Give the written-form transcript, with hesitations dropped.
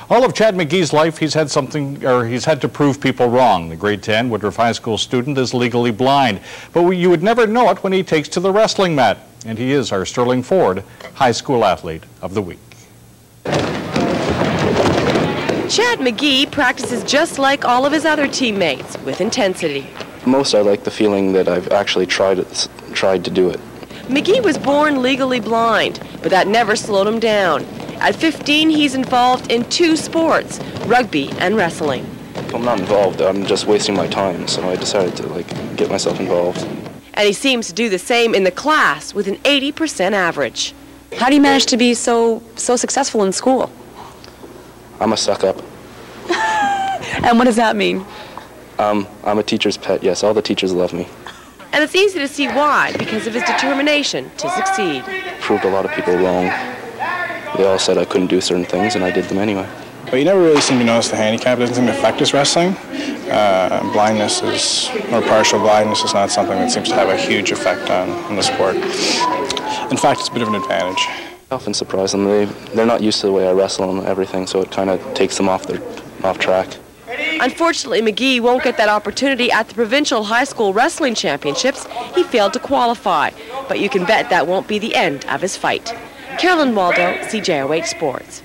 All of Chad McGee's life, he's had to prove people wrong. The grade 10 Woodruff High School student is legally blind, but you would never know it when he takes to the wrestling mat. And he is our Sterling Ford High School Athlete of the Week. Chad McGee practices just like all of his other teammates, with intensity. Most I like the feeling that I've actually tried to do it. McGee was born legally blind, but that never slowed him down. At 15, he's involved in 2 sports, rugby and wrestling. If I'm not involved, I'm just wasting my time, so I decided to get myself involved. And he seems to do the same in the class with an 80% average. How do you manage to be so successful in school? I'm a suck-up. And what does that mean? I'm a teacher's pet, yes. All the teachers love me. And it's easy to see why, because of his determination to succeed. Proved a lot of people wrong. They all said I couldn't do certain things, and I did them anyway. But you never really seem to notice the handicap. It doesn't seem to affect his wrestling. Blindness or partial blindness is not something that seems to have a huge effect on the sport. In fact, it's a bit of an advantage. I often surprise them. They're not used to the way I wrestle and everything, so it kind of takes them off track. Unfortunately, McGee won't get that opportunity at the Provincial High School Wrestling Championships. He failed to qualify, but you can bet that won't be the end of his fight. Carolyn Waldo, CJOH Sports.